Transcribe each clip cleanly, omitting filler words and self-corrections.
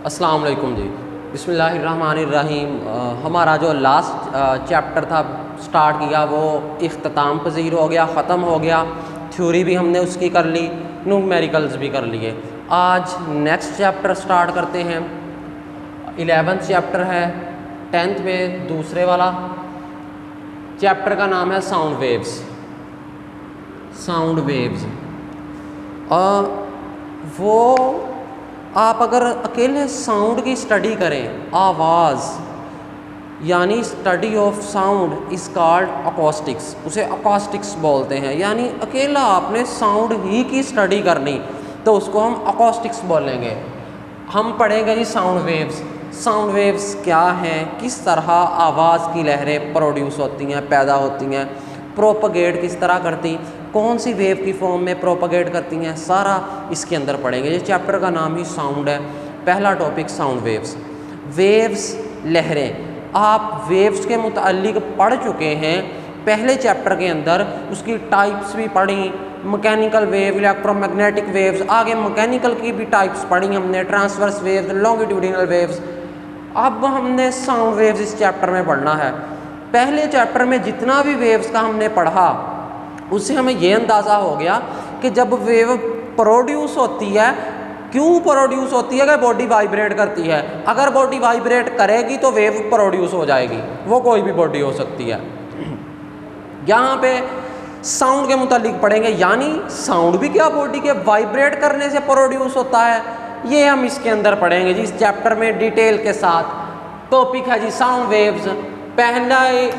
अस्सलाम वालेकुम जी। बिस्मिल्लाहिर्रहमानिर्रहीम। हमारा जो लास्ट चैप्टर था स्टार्ट किया वो इख्तिताम पज़ीर हो गया, ख़त्म हो गया। थ्योरी भी हमने उसकी कर ली, न्यूमेरिकल्स भी कर लिए। आज नेक्स्ट चैप्टर स्टार्ट करते हैं। 11th चैप्टर है, 10th में दूसरे वाला चैप्टर का नाम है साउंड वेव्स। साउंड वेव्स वो आप अगर अकेले साउंड की स्टडी करें, आवाज़ यानी study of sound is called acoustics, उसे अकॉस्टिक्स बोलते हैं। यानी अकेला आपने साउंड ही की स्टडी करनी तो उसको हम अकॉस्टिक्स बोलेंगे। हम पढ़ेंगे जी साउंड वेव्स। साउंड वेव्स क्या हैं, किस तरह आवाज़ की लहरें प्रोड्यूस होती हैं, पैदा होती हैं, प्रोपगेट किस तरह करती, कौन सी वेव की फॉर्म में प्रोपगेट करती हैं, सारा इसके अंदर पढ़ेंगे। ये चैप्टर का नाम ही साउंड है। पहला टॉपिक साउंड वेव्स। वेव्स लहरें, आप वेव्स के मुताल्लिक पढ़ चुके हैं पहले चैप्टर के अंदर, उसकी टाइप्स भी पढ़ी, मैकेनिकल वेव, इलेक्ट्रोमैग्नेटिक वेव्स, आगे मैकेनिकल की भी टाइप्स पढ़ी हमने, ट्रांसवर्स वेव्स, लॉन्गिट्यूडिनल वेव्स। अब हमने साउंड वेव्स इस चैप्टर में पढ़ना है। पहले चैप्टर में जितना भी वेव्स का हमने पढ़ा उससे हमें ये अंदाज़ा हो गया कि जब वेव प्रोड्यूस होती है, क्यों प्रोड्यूस होती है कि बॉडी वाइब्रेट करती है। अगर बॉडी वाइब्रेट करेगी तो वेव प्रोड्यूस हो जाएगी, वो कोई भी बॉडी हो सकती है। यहाँ पे साउंड के मुतालिक पढ़ेंगे, यानी साउंड भी क्या बॉडी के वाइब्रेट करने से प्रोड्यूस होता है, ये हम इसके अंदर पढ़ेंगे जी इस चैप्टर में डिटेल के साथ। टॉपिक है जी साउंड वेव्स। पहला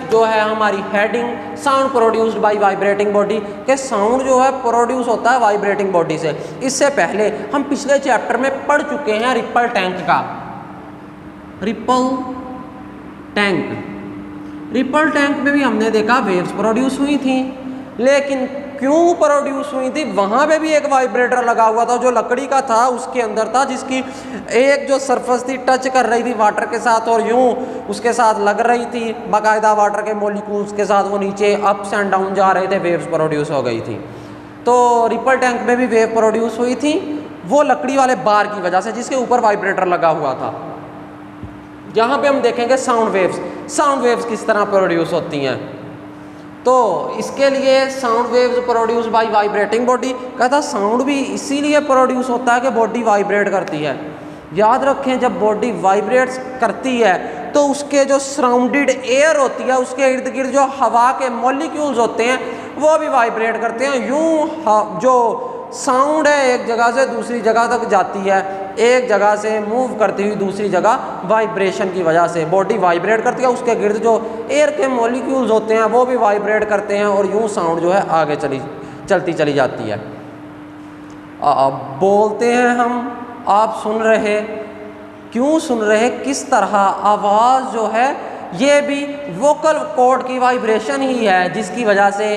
जो है हमारी heading, sound produced by vibrating body, के साउंड जो है प्रोड्यूस होता है वाइब्रेटिंग बॉडी से। इससे पहले हम पिछले चैप्टर में पढ़ चुके हैं रिपल टैंक का। रिपल टैंक, रिपल टैंक में भी हमने देखा वेव्स प्रोड्यूस हुई थी, लेकिन क्यों प्रोड्यूस हुई थी, वहाँ पे भी एक वाइब्रेटर लगा हुआ था जो लकड़ी का था, उसके अंदर था, जिसकी एक जो सरफेस थी टच कर रही थी वाटर के साथ और यूं उसके साथ लग रही थी बाकायदा वाटर के मॉलिक्यूल्स के साथ, वो नीचे अप्स एंड डाउन जा रहे थे, वेव्स प्रोड्यूस हो गई थी। तो रिपल टैंक में भी वेव प्रोड्यूस हुई थी, वो लकड़ी वाले बार की वजह से जिसके ऊपर वाइब्रेटर लगा हुआ था। यहाँ पे हम देखेंगे साउंड वेव्स। साउंड वेव्स किस तरह प्रोड्यूस होती हैं, तो इसके लिए sound waves produce by vibrating body, कहता साउंड भी इसीलिए प्रोड्यूस होता है कि बॉडी वाइब्रेट करती है। याद रखें, जब बॉडी वाइब्रेट्स करती है तो उसके जो सराउंडेड एयर होती है, उसके इर्द गिर्द जो हवा के मॉलिक्यूल्स होते हैं वो भी वाइब्रेट करते हैं। यूं जो साउंड है एक जगह से दूसरी जगह तक जाती है, एक जगह से मूव करती हुई दूसरी जगह वाइब्रेशन की वजह से बॉडी वाइब्रेट करती है, उसके गिर्द जो एयर के मॉलिक्यूल्स होते हैं वो भी वाइब्रेट करते हैं और यूं साउंड जो है आगे चलती चली जाती है। अब बोलते हैं हम, आप सुन रहे, क्यों सुन रहे, किस तरह आवाज़ जो है ये भी वोकल कॉर्ड की वाइब्रेशन ही है जिसकी वजह से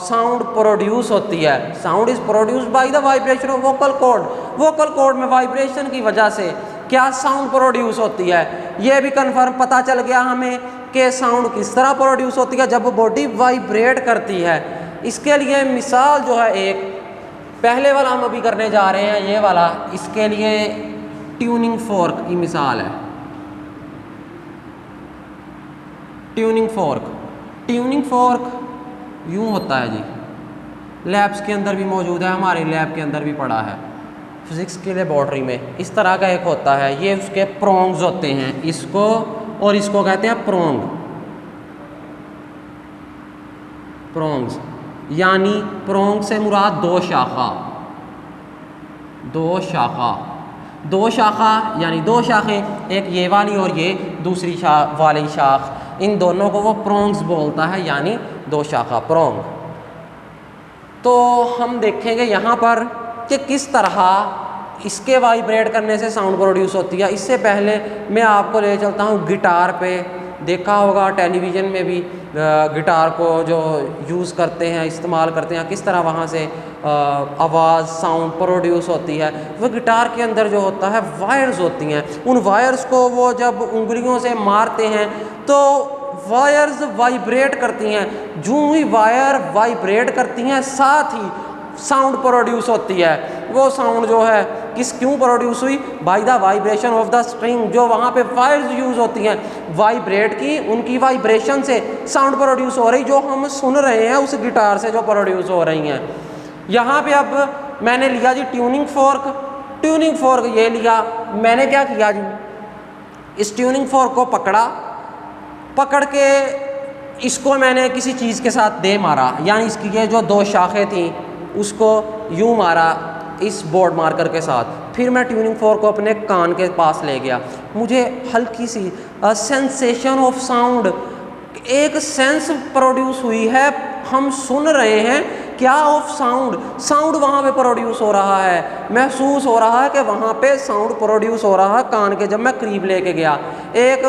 साउंड प्रोड्यूस होती है। Sound is produced by the vibration of vocal cord. Vocal cord में वाइब्रेशन की वजह से क्या साउंड प्रोड्यूस होती है, ये भी कंफर्म पता चल गया हमें कि साउंड किस तरह प्रोड्यूस होती है जब बॉडी वाइब्रेट करती है। इसके लिए मिसाल जो है एक पहले वाला हम अभी करने जा रहे हैं, ये वाला, इसके लिए ट्यूनिंग फोर्क की मिसाल है। ट्यूनिंग फोर्क, ट्यूनिंग फोर्क यूं होता है जी, लैब्स के अंदर भी मौजूद है, हमारे लैब के अंदर भी पड़ा है फिज़िक्स के लेबॉर्ट्री में। इस तरह का एक होता है, ये उसके प्रोंग्स होते हैं, इसको और इसको कहते हैं प्रोंग, प्रोंग्स, यानी प्रोंग से मुराद दो शाखा, दो शाखा, दो शाखा यानी दो शाखें, एक ये वाली और ये दूसरी वाली शाख, इन दोनों को वो प्रोंग्स बोलता है, यानी दो शाखा प्रोंग। तो हम देखेंगे यहाँ पर कि किस तरह इसके वाइब्रेट करने से साउंड प्रोड्यूस होती है। इससे पहले मैं आपको ले चलता हूँ गिटार पे। देखा होगा टेलीविज़न में भी गिटार को जो यूज़ करते हैं, इस्तेमाल करते हैं, किस तरह वहाँ से आवाज़ साउंड प्रोड्यूस होती है। वो गिटार के अंदर जो होता है वायर्स होती हैं, उन वायर्स को वो जब उंगलियों से मारते हैं तो वायर्स वाइब्रेट करती हैं। जो ही वायर वाइब्रेट करती हैं साथ ही साउंड प्रोड्यूस होती है। वो साउंड जो है किस क्यों प्रोड्यूस हुई? Bye the vibration of the string. जो वहाँ पे वायर्स यूज़ होती हैं वाइब्रेट की, उनकी वाइब्रेशन से साउंड प्रोड्यूस हो रही, जो हम सुन रहे हैं उस गिटार से जो प्रोड्यूस हो रही हैं। यहाँ पे अब मैंने लिया जी ट्यूनिंग फोर्क। ट्यूनिंग फोर्क ये लिया, मैंने क्या किया जी, इस ट्यूनिंग फोर्क को पकड़ के इसको मैंने किसी चीज़ के साथ दे मारा, यानी इसकी ये जो दो शाखें थी उसको यूँ मारा इस बोर्ड मार्कर के साथ। फिर मैं ट्यूनिंग फोर्क को अपने कान के पास ले गया। मुझे हल्की सी सेंसेशन ऑफ साउंड, एक सेंस प्रोड्यूस हुई है, हम सुन रहे हैं क्या ऑफ साउंड वहाँ पे प्रोड्यूस हो रहा है, महसूस हो रहा है कि वहाँ पे साउंड प्रोड्यूस हो रहा है कान के। जब मैं करीब लेके गया, एक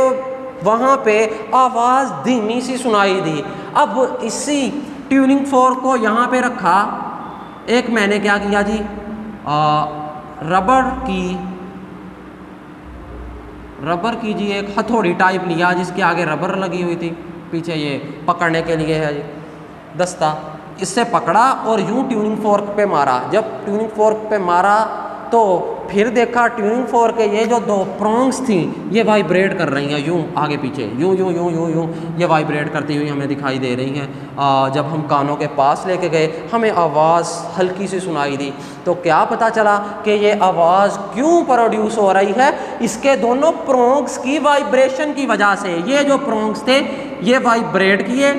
वहाँ पे आवाज़ धीमी सी सुनाई दी। अब इसी ट्यूनिंग फोर्क को यहाँ पे रखा, एक मैंने क्या किया जी, रबर की जी एक हथौड़ी टाइप लिया जिसके आगे रबर लगी हुई थी, पीछे ये पकड़ने के लिए है जी दस्ता, इससे पकड़ा और यूं ट्यूनिंग फोर्क पे मारा। जब ट्यूनिंग फोर्क पे मारा तो फिर देखा ट्यूनिंग फोर्क के ये जो दो प्रोंग्स थी ये वाइब्रेट कर रही हैं, यूं आगे पीछे यूं यूं यूं यूं यूं ये वाइब्रेट करती हुई हमें दिखाई दे रही हैं। जब हम कानों के पास लेके गए हमें आवाज़ हल्की सी सुनाई दी। तो क्या पता चला कि ये आवाज़ क्यों प्रोड्यूस हो रही है? इसके दोनों प्रोंग्स की वाइब्रेशन की वजह से। ये जो प्रोंग्स थे ये वाइब्रेट किए,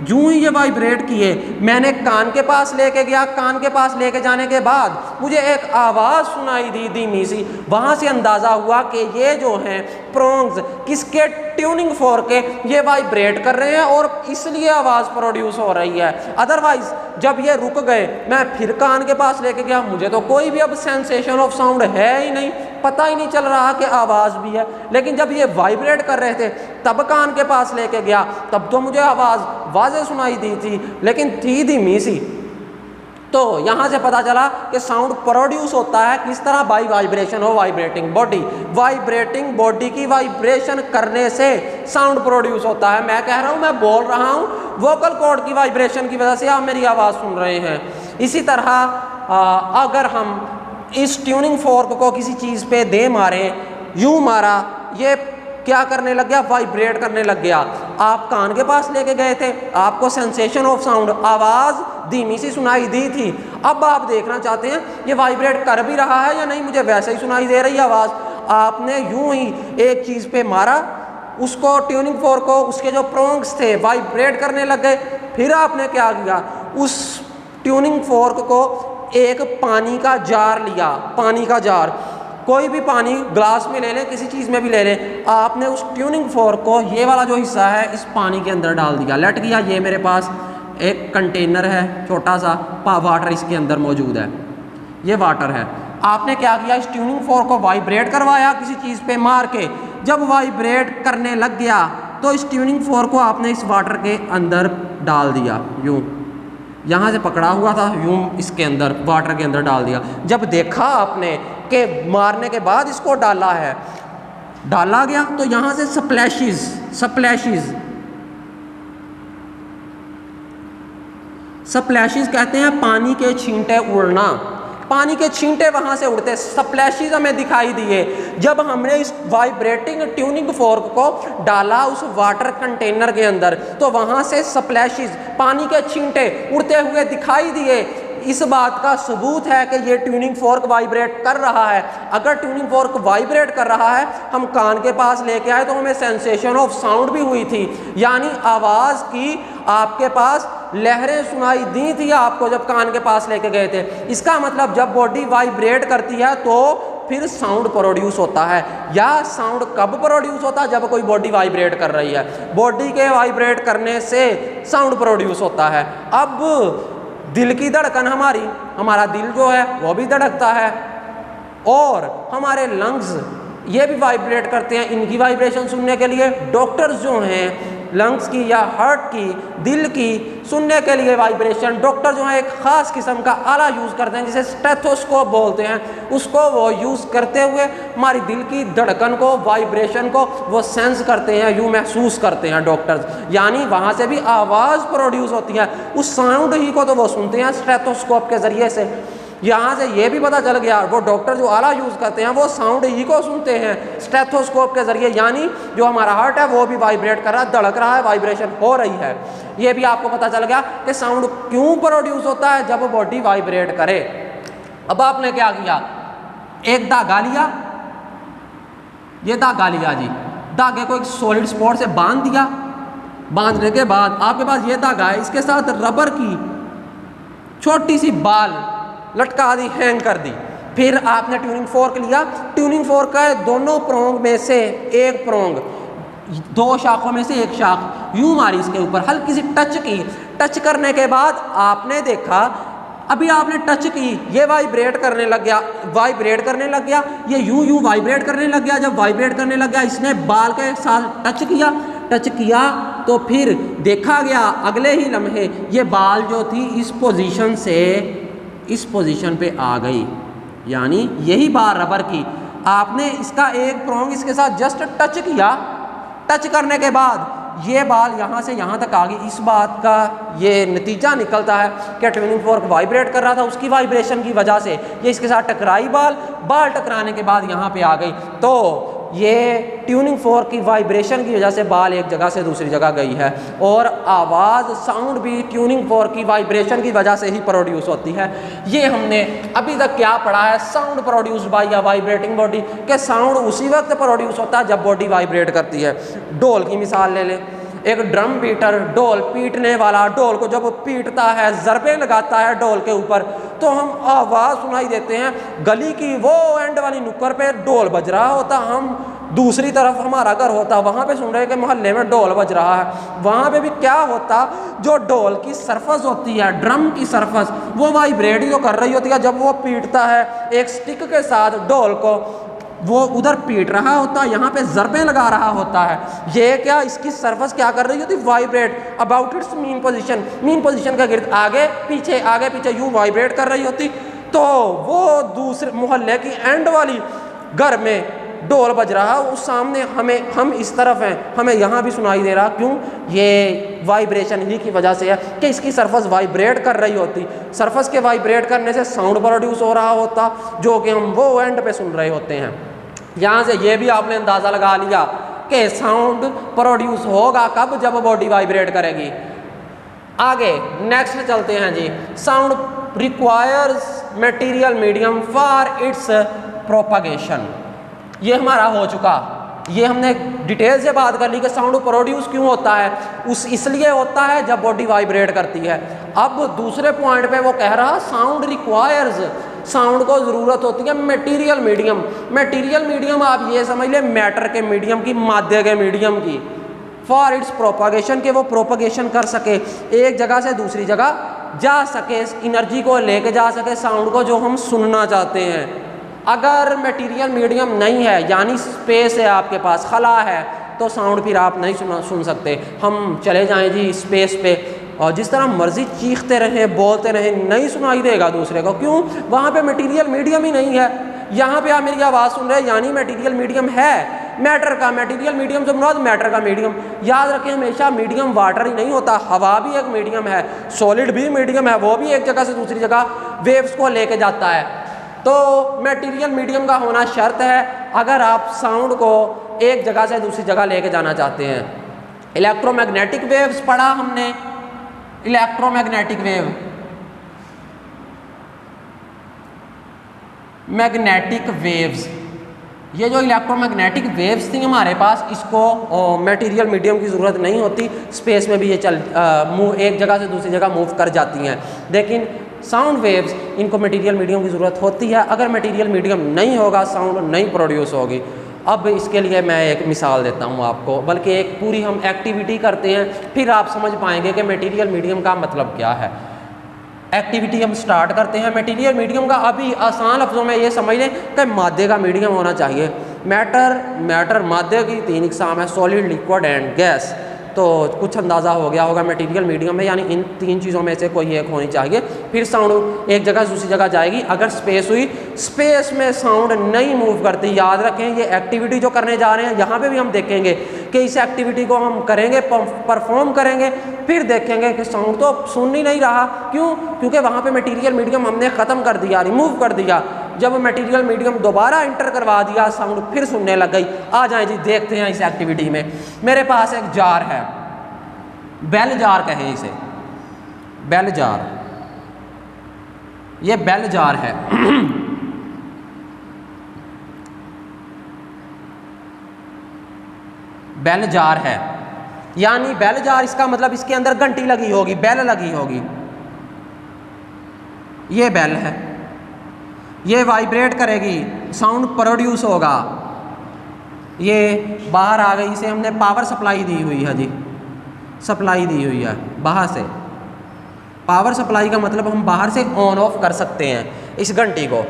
यूं ही ये वाइब्रेट किए। मैंने कान के पास लेके गया, कान के पास लेके जाने के बाद मुझे एक आवाज़ सुनाई दी धीमी सी। वहाँ से अंदाज़ा हुआ कि ये जो हैं प्रोंग्स किसके, ट्यूनिंग फोर्क के, ये वाइब्रेट कर रहे हैं और इसलिए आवाज़ प्रोड्यूस हो रही है। अदरवाइज़ जब ये रुक गए, मैं फिर कान के पास लेके गया, मुझे तो कोई भी अब सेंसेशन ऑफ साउंड है ही नहीं, पता ही नहीं चल रहा कि आवाज़ भी है। लेकिन जब ये वाइब्रेट कर रहे थे तब कान के पास लेके गया, तब तो मुझे आवाज़ वाज़े सुनाई दी थी, लेकिन थी धीमी सी। तो यहाँ से पता चला कि साउंड प्रोड्यूस होता है किस तरह, बाई वाइब्रेशन हो वाइब्रेटिंग बॉडी। वाइब्रेटिंग बॉडी की वाइब्रेशन करने से साउंड प्रोड्यूस होता है। मैं कह रहा हूँ, मैं बोल रहा हूँ, वोकल कॉर्ड की वाइब्रेशन की वजह से आप मेरी आवाज़ सुन रहे हैं। इसी तरह अगर हम इस ट्यूनिंग फोर्क को किसी चीज़ पे दे मारे, यूँ मारा, ये क्या करने लग गया, वाइब्रेट करने लग गया। आप कान के पास लेके गए थे, आपको सेंसेशन ऑफ साउंड, आवाज़ धीमी सी सुनाई दी थी। अब आप देखना चाहते हैं ये वाइब्रेट कर भी रहा है या नहीं, मुझे वैसे ही सुनाई दे रही है आवाज़। आपने यूं ही एक चीज़ पे मारा, उसको ट्यूनिंग फोर्क को, उसके जो प्रोंग्स थे वाइब्रेट करने लग गए। फिर आपने क्या किया, उस ट्यूनिंग फोर्क को एक पानी का जार लिया, पानी का जार, कोई भी पानी ग्लास में ले लें, किसी चीज़ में भी ले लें। आपने उस ट्यूनिंग फोर्क को, ये वाला जो हिस्सा है, इस पानी के अंदर डाल दिया, लट किया। ये मेरे पास एक कंटेनर है छोटा सा, वाटर इसके अंदर मौजूद है, ये वाटर है। आपने क्या किया, इस ट्यूनिंग फोर्क को वाइब्रेट करवाया किसी चीज़ पे मार के। जब वाइब्रेट करने लग गया तो इस ट्यूनिंग फोर्क को आपने इस वाटर के अंदर डाल दिया, यूँ यहाँ से पकड़ा हुआ था, यूँ इसके अंदर वाटर के अंदर डाल दिया। जब देखा आपने कि मारने के बाद इसको डाला गया, तो यहाँ से स्प्लैशेस कहते हैं पानी के छींटे उड़ना। पानी के छींटे वहाँ से उड़ते, स्प्लैशेस हमें दिखाई दिए जब हमने इस वाइब्रेटिंग ट्यूनिंग फोर्क को डाला उस वाटर कंटेनर के अंदर। तो वहाँ से स्प्लैशेस, पानी के छींटे उड़ते हुए दिखाई दिए। इस बात का सबूत है कि ये ट्यूनिंग फोर्क वाइब्रेट कर रहा है। अगर ट्यूनिंग फोर्क वाइब्रेट कर रहा है, हम कान के पास लेके आए तो हमें सेंसेशन ऑफ साउंड भी हुई थी, यानी आवाज़ की आपके पास लहरें सुनाई दी थी आपको जब कान के पास लेके गए थे। इसका मतलब जब बॉडी वाइब्रेट करती है तो फिर साउंड प्रोड्यूस होता है। या साउंड कब प्रोड्यूस होता है, जब कोई बॉडी वाइब्रेट कर रही है। बॉडी के वाइब्रेट करने से साउंड प्रोड्यूस होता है। अब दिल की धड़कन, हमारा दिल जो है वो भी धड़कता है, और हमारे लंग्स ये भी वाइब्रेट करते हैं। इनकी वाइब्रेशन सुनने के लिए डॉक्टर्स जो हैं लंग्स की या हार्ट की, दिल की सुनने के लिए वाइब्रेशन, डॉक्टर जो है एक ख़ास किस्म का आला यूज़ करते हैं जिसे स्टेथोस्कोप बोलते हैं। उसको वो यूज़ करते हुए हमारी दिल की धड़कन को, वाइब्रेशन को वो सेंस करते हैं, यूँ महसूस करते हैं डॉक्टर्स। यानी वहाँ से भी आवाज़ प्रोड्यूस होती है, उस साउंड ही को तो वो सुनते हैं स्टेथोस्कोप के ज़रिए से। यहाँ से ये भी पता चल गया, वो डॉक्टर जो आला यूज़ करते हैं वो साउंड ही को सुनते हैं स्टेथोस्कोप के ज़रिए, यानी जो हमारा हार्ट है वो भी वाइब्रेट कर रहा है, धड़क रहा है, वाइब्रेशन हो रही है। ये भी आपको पता चल गया कि साउंड क्यों प्रोड्यूस होता है, जब बॉडी वाइब्रेट करे। अब आपने क्या किया, एक धागा लिया, ये धागा लिया जी, धागे को एक सॉलिड स्पॉट से बांध दिया, बांधने के बाद आपके पास ये धागा है, इसके साथ रबर की छोटी सी बाल लटका दी, हैंग कर दी। फिर आपने ट्यूनिंग फोर्क लिया, ट्यूनिंग फोर्क का दोनों प्रोंग में से एक प्रोंग, दो शाखों में से एक शाख यूं मारी इसके ऊपर, हल्की सी टच की। टच करने के बाद आपने देखा, अभी आपने टच की, ये वाइब्रेट करने लग गया, वाइब्रेट करने लग गया, ये यूं यूं वाइब्रेट करने लग गया। जब वाइब्रेट करने लग गया, इसने बाल के साथ टच किया, टच किया तो फिर देखा गया अगले ही लम्हे ये बाल जो थी इस पोजीशन से इस पोजीशन पे आ गई, यानी यही बात रबर की। आपने इसका एक प्रोंग इसके साथ जस्ट टच किया, टच करने के बाद ये बाल यहाँ से यहाँ तक आ गई। इस बात का ये नतीजा निकलता है कि ट्यूनिंग फोर्क वाइब्रेट कर रहा था, उसकी वाइब्रेशन की वजह से ये इसके साथ टकराई, बाल टकराने के बाद यहाँ पे आ गई। तो ये ट्यूनिंग फोर्क की वाइब्रेशन की वजह से बाल एक जगह से दूसरी जगह गई है। और आवाज़, साउंड भी ट्यूनिंग फोर्क की वाइब्रेशन की वजह से ही प्रोड्यूस होती है। ये हमने अभी तक क्या पढ़ा है, sound produce by a vibrating body, के साउंड उसी वक्त प्रोड्यूस होता है जब बॉडी वाइब्रेट करती है। ढोल की मिसाल ले लें, एक ड्रम बीटर, ढोल पीटने वाला, ढोल को जब पीटता है, ज़रबे लगाता है ढोल के ऊपर, तो हम आवाज़ सुनाई देते हैं। गली की वो एंड वाली नुक्कड़ पे ढोल बज रहा होता, हम दूसरी तरफ हमारा घर होता, वहाँ पे सुन रहे कि मोहल्ले में ढोल बज रहा है। वहाँ पे भी क्या होता, जो ढोल की सरफस होती है, ड्रम की सरफस, वो वाइब्रेट ही तो कर रही होती है। जब वो पीटता है एक स्टिक के साथ ढोल को, वो उधर पीट रहा होता, यहाँ पे ज़रबे लगा रहा होता है। ये क्या, इसकी सरफस क्या कर रही होती, vibrate about it's mean position, mean position का गिर्द आगे पीछे यूँ वाइब्रेट कर रही होती। तो वो दूसरे मोहल्ले की एंड वाली घर में ढोल बज रहा, उस सामने हम इस तरफ हैं, हमें यहाँ भी सुनाई दे रहा। क्यों, ये वाइब्रेशन ही की वजह से है कि इसकी सरफस वाइब्रेट कर रही होती। सरफस के वाइब्रेट करने से साउंड प्रोड्यूस हो रहा होता, जो कि हम वो एंड पे सुन रहे होते हैं। यहाँ से ये भी आपने अंदाज़ा लगा लिया कि साउंड प्रोड्यूस होगा कब, जब बॉडी वाइब्रेट करेगी। आगे नेक्स्ट चलते हैं जी। Sound requires material medium for its propagation. ये हमारा हो चुका, ये हमने डिटेल से बात कर ली कि साउंड प्रोड्यूस क्यों होता है, इसलिए होता है जब बॉडी वाइब्रेट करती है। अब दूसरे पॉइंट पे वो कह रहा, साउंड रिक्वायर्स, साउंड को ज़रूरत होती है मटेरियल मीडियम। मटेरियल मीडियम आप ये समझ लें, मैटर के मीडियम की, माध्य के मीडियम की, फॉर इट्स प्रोपगेशन, के वो प्रोपगेशन कर सके, एक जगह से दूसरी जगह जा सके, एनर्जी को लेके जा सके साउंड को जो हम सुनना चाहते हैं। अगर मटेरियल मीडियम नहीं है, यानी स्पेस है आपके पास, खला है, तो साउंड फिर आप नहीं सुन सकते। हम चले जाएं जी स्पेस पे और जिस तरह मर्जी चीखते रहें, बोलते रहें, नहीं सुनाई देगा दूसरे को। क्यों, वहाँ पे मटेरियल मीडियम ही नहीं है। यहाँ पे आप मेरी आवाज़ सुन रहे हैं, यानी मटेरियल मीडियम है, मैटर का मटेरियल मीडियम, जो मुराद मैटर का मीडियम। याद रखें हमेशा मीडियम वाटर ही नहीं होता, हवा भी एक मीडियम है, सॉलिड भी मीडियम है, वो भी एक जगह से दूसरी जगह वेव्स को लेके जाता है। तो मटेरियल मीडियम का होना शर्त है अगर आप साउंड को एक जगह से दूसरी जगह लेके जाना चाहते हैं। इलेक्ट्रोमैग्नेटिक वेव्स पढ़ा हमने, इलेक्ट्रोमैग्नेटिक वेव, मैग्नेटिक वेव्स, ये जो इलेक्ट्रोमैग्नेटिक वेव्स थी हमारे पास, इसको मटेरियल मीडियम की ज़रूरत नहीं होती, स्पेस में भी ये एक जगह से दूसरी जगह मूव कर जाती हैं। लेकिन साउंड वेव्स, इनको मटेरियल मीडियम की ज़रूरत होती है। अगर मटेरियल मीडियम नहीं होगा, साउंड नहीं प्रोड्यूस होगी। अब इसके लिए मैं एक मिसाल देता हूँ आपको, बल्कि एक पूरी हम एक्टिविटी करते हैं, फिर आप समझ पाएंगे कि मटेरियल मीडियम का मतलब क्या है। एक्टिविटी हम स्टार्ट करते हैं। मटेरियल मीडियम का अभी आसान लफ्ज़ों में ये समझ लें कि मादे का मीडियम होना चाहिए। मैटर मादे की 3 इकसाम है, सॉलिड, लिक्विड एंड गैस। तो कुछ अंदाज़ा हो गया होगा मटेरियल मीडियम में, यानी इन 3 चीज़ों में से कोई एक होनी चाहिए, फिर साउंड एक जगह से दूसरी जगह जाएगी। अगर स्पेस हुई, स्पेस में साउंड नहीं मूव करती। याद रखें, ये एक्टिविटी जो करने जा रहे हैं, यहाँ पे भी हम देखेंगे कि इस एक्टिविटी को हम करेंगे, परफॉर्म करेंगे, फिर देखेंगे कि साउंड तो सुन ही नहीं रहा। क्यों? क्योंकि वहाँ पे मटेरियल मीडियम हमने ख़त्म कर दिया, रिमूव कर दिया। जब मटेरियल मीडियम दोबारा इंटर करवा दिया, साउंड फिर सुनने लग गई। आ जाए जी, देखते हैं इस एक्टिविटी में। मेरे पास एक जार है, बेल जार कहें इसे, बेल जार, ये बेल जार है। बेल जार है, यानी बेल जार, इसका मतलब इसके अंदर घंटी लगी होगी, बेल लगी होगी। ये बेल है, ये वाइब्रेट करेगी, साउंड प्रोड्यूस होगा। ये बाहर आ गई, इसे हमने पावर सप्लाई दी हुई है जी, सप्लाई दी हुई है बाहर से। पावर सप्लाई का मतलब हम बाहर से ऑन ऑफ कर सकते हैं इस घंटी को।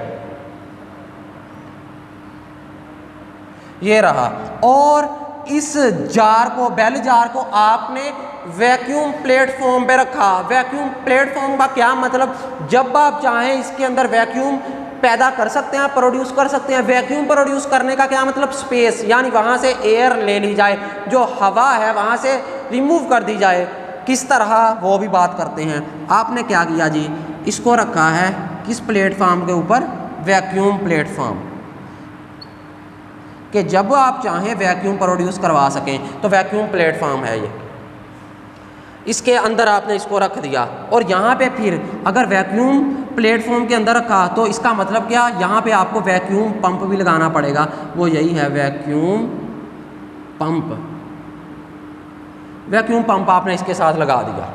ये रहा। और इस जार को, बेल जार को आपने वैक्यूम प्लेटफॉर्म पे रखा। वैक्यूम प्लेटफॉर्म का क्या मतलब? जब आप चाहें इसके अंदर वैक्यूम पैदा कर सकते हैं, प्रोड्यूस कर सकते हैं। वैक्यूम प्रोड्यूस करने का क्या मतलब? स्पेस, यानी वहाँ से एयर ले ली जाए, जो हवा है वहाँ से रिमूव कर दी जाए। किस तरह, वो भी बात करते हैं। आपने क्या किया जी, इसको रखा है किस प्लेटफॉर्म के ऊपर? वैक्यूम प्लेटफॉर्म, कि जब आप चाहें वैक्यूम प्रोड्यूस करवा सकें, तो वैक्यूम प्लेटफॉर्म है ये। इसके अंदर आपने इसको रख दिया, और यहाँ पे फिर अगर वैक्यूम प्लेटफॉर्म के अंदर रखा तो इसका मतलब क्या? यहाँ पे आपको वैक्यूम पंप भी लगाना पड़ेगा। वो यही है वैक्यूम पंप। वैक्यूम पंप आपने इसके साथ लगा दिया।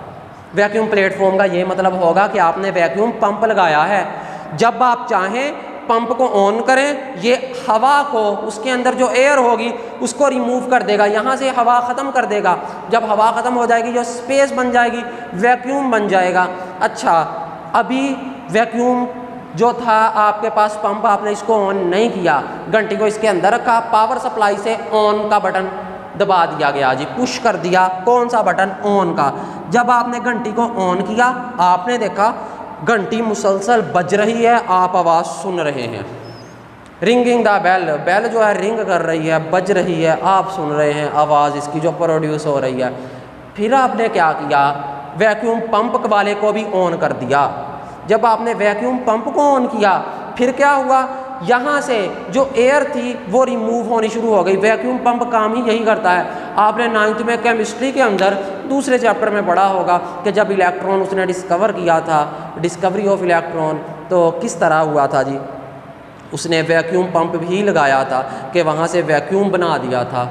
वैक्यूम प्लेटफॉर्म का ये मतलब होगा कि आपने वैक्यूम पंप लगाया है। जब आप चाहें पंप को ऑन करें, ये हवा को, उसके अंदर जो एयर होगी उसको रिमूव कर देगा, यहाँ से हवा ख़त्म कर देगा। जब हवा ख़त्म हो जाएगी, जो स्पेस बन जाएगी, वैक्यूम बन जाएगा। अच्छा, अभी वैक्यूम जो था आपके पास पंप, आपने इसको ऑन नहीं किया, घंटी को इसके अंदर रखा, पावर सप्लाई से ऑन का बटन दबा दिया गया जी, पुश कर दिया। कौन सा बटन? ऑन का। जब आपने घंटी को ऑन किया, आपने देखा घंटी मुसलसल बज रही है, आप आवाज़ सुन रहे हैं। रिंगिंग द बेल, बेल जो है रिंग कर रही है, बज रही है, आप सुन रहे हैं आवाज़ इसकी जो प्रोड्यूस हो रही है। फिर आपने क्या किया? वैक्यूम पंप वाले को भी ऑन कर दिया। जब आपने वैक्यूम पंप को ऑन किया, फिर क्या हुआ? यहाँ से जो एयर थी वो रिमूव होनी शुरू हो गई। वैक्यूम पंप काम ही यही करता है। आपने 9th में केमिस्ट्री के अंदर दूसरे चैप्टर में पढ़ा होगा कि जब इलेक्ट्रॉन उसने डिस्कवर किया था, डिस्कवरी ऑफ इलेक्ट्रॉन, तो किस तरह हुआ था जी? उसने वैक्यूम पंप भी लगाया था कि वहाँ से वैक्यूम बना दिया था।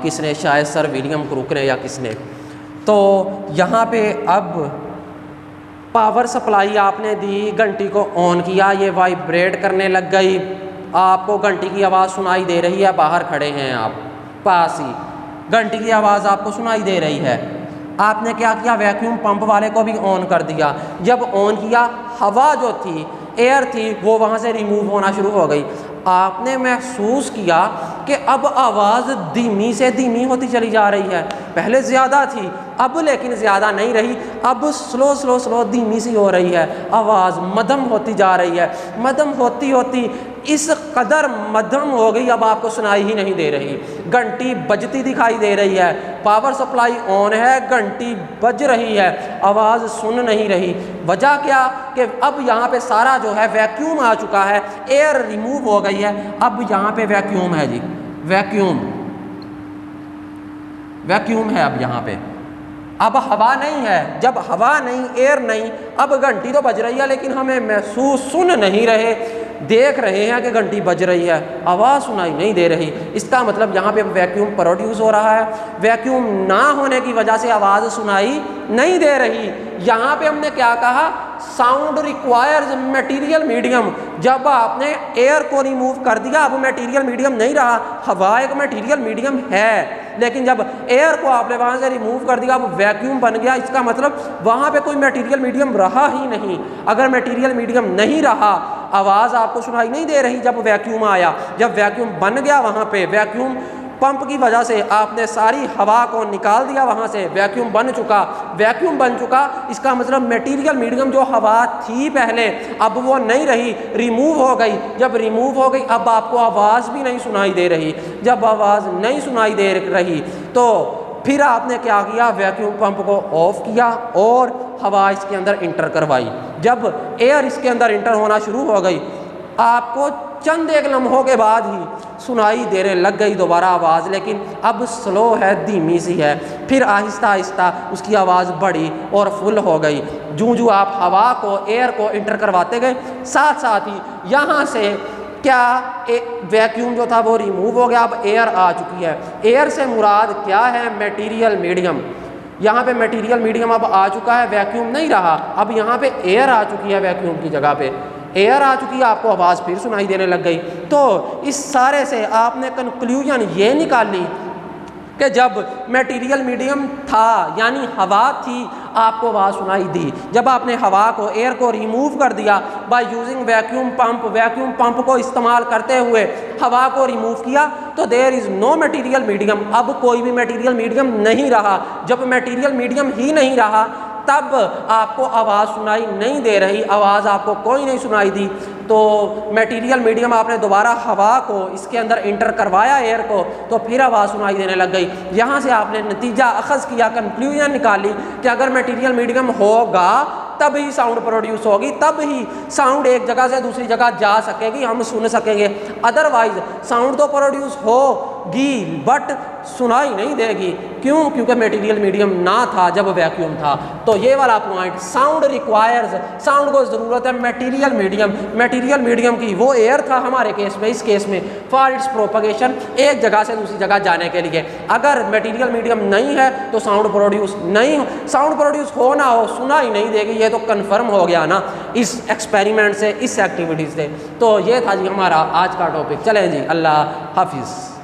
किसने? शायद सर विलियम क्रूक ने या किसने। तो यहाँ पे अब पावर सप्लाई आपने दी, घंटी को ऑन किया, ये वाइब्रेट करने लग गई। आपको घंटी की आवाज़ सुनाई दे रही है, बाहर खड़े हैं आप, पास ही घंटी की आवाज़ आपको सुनाई दे रही है। आपने क्या किया? वैक्यूम पंप वाले को भी ऑन कर दिया। जब ऑन किया, हवा जो थी, एयर थी, वो वहाँ से रिमूव होना शुरू हो गई। आपने महसूस किया कि अब आवाज़ धीमी से धीमी होती चली जा रही है। पहले ज़्यादा थी, अब लेकिन ज़्यादा नहीं रही, अब स्लो स्लो स्लो धीमी सी हो रही है। आवाज़ मध्यम होती जा रही है। मध्यम होती होती इस कदर मध्यम हो गई, अब आपको सुनाई ही नहीं दे रही। घंटी बजती दिखाई दे रही है, पावर सप्लाई ऑन है, घंटी बज रही है, आवाज़ सुन नहीं रही। वजह क्या? कि अब यहाँ पे सारा जो है वैक्यूम आ चुका है, एयर रिमूव हो गई है। अब यहाँ पे वैक्यूम है जी, वैक्यूम, वैक्यूम है अब यहाँ पे। अब हवा नहीं है। जब हवा नहीं, एयर नहीं, अब घंटी तो बज रही है, लेकिन हमें महसूस, सुन नहीं रहे, देख रहे हैं कि घंटी बज रही है, आवाज़ सुनाई नहीं दे रही। इसका मतलब यहाँ पे वैक्यूम प्रोड्यूस हो रहा है। वैक्यूम ना होने की वजह से आवाज़ सुनाई नहीं दे रही। यहाँ पे हमने क्या कहा? Sound requires material medium. जब आपने एयर को रिमूव कर दिया, अब मटेरियल मीडियम नहीं रहा। हवा एक मटेरियल मीडियम है, लेकिन जब एयर को आपने वहाँ से रिमूव कर दिया, अब वैक्यूम बन गया। इसका मतलब वहाँ पे कोई मटेरियल मीडियम रहा ही नहीं। अगर मटेरियल मीडियम नहीं रहा, आवाज़ आपको सुनाई नहीं दे रही। जब वैक्यूम आया, जब वैक्यूम बन गया, वहाँ पे वैक्यूम पंप की वजह से आपने सारी हवा को निकाल दिया वहाँ से, वैक्यूम बन चुका। इसका मतलब मटेरियल मीडियम जो हवा थी पहले अब वो नहीं रही, रिमूव हो गई। जब रिमूव हो गई अब आपको आवाज़ भी नहीं सुनाई दे रही। जब आवाज़ नहीं सुनाई दे रही तो फिर आपने क्या किया, वैक्यूम पंप को ऑफ किया और हवा इसके अंदर इंटर करवाई। जब एयर इसके अंदर इंटर होना शुरू हो गई आपको चंद एक लम्हों के बाद ही सुनाई देने लग गई दोबारा आवाज़, लेकिन अब स्लो है, धीमी सी है। फिर आहिस्ता आहिस्ता उसकी आवाज़ बढ़ी और फुल हो गई। जूं आप हवा को, एयर को इंटर करवाते गए, साथ साथ ही यहाँ से क्या वैक्यूम जो था वो रिमूव हो गया, अब एयर आ चुकी है। एयर से मुराद क्या है, मटेरियल मीडियम। यहाँ पे मटेरियल मीडियम अब आ चुका है, वैक्यूम नहीं रहा, अब यहाँ पे एयर आ चुकी है, वैक्यूम की जगह पे एयर आ चुकी है, आपको आवाज़ फिर सुनाई देने लग गई। तो इस सारे से आपने कंक्लूजन ये निकाली कि जब मटेरियल मीडियम था यानी हवा थी, आपको आवाज़ सुनाई दी। जब आपने हवा को, एयर को रिमूव कर दिया बाय यूजिंग वैक्यूम पंप को इस्तेमाल करते हुए हवा को रिमूव किया, तो there is no material medium. अब कोई भी मटेरियल मीडियम नहीं रहा। जब मटेरियल मीडियम ही नहीं रहा तब आपको आवाज़ सुनाई नहीं दे रही, आवाज़ आपको कोई नहीं सुनाई दी। तो मटेरियल मीडियम आपने दोबारा हवा को इसके अंदर इंटर करवाया, एयर को, तो फिर आवाज़ सुनाई देने लग गई। यहाँ से आपने नतीजा अखज़ किया, कंक्लूजन निकाली कि अगर मटेरियल मीडियम होगा तब ही साउंड प्रोड्यूस होगी, तब ही साउंड एक जगह से दूसरी जगह जा सकेगी, हम सुन सकेंगे। अदरवाइज साउंड तो प्रोड्यूस होगी बट सुनाई नहीं देगी। क्यों? क्योंकि मटेरियल मीडियम ना था जब वैक्यूम था। तो ये वाला पॉइंट, साउंड रिक्वायर्स, साउंड को ज़रूरत है मटेरियल मीडियम। मटेरियल मीडियम की वो एयर था हमारे केस में, इस केस में फॉर इट्स प्रोपगेशन, एक जगह से दूसरी जगह जाने के लिए। अगर मटेरियल मीडियम नहीं है तो साउंड प्रोड्यूस हो ना हो सुनाई नहीं देगी। ये तो कन्फर्म हो गया ना इस एक्सपेरिमेंट से, इस एक्टिविटी से। तो ये था जी हमारा आज का टॉपिक। चलें जी, अल्लाह हाफिज़।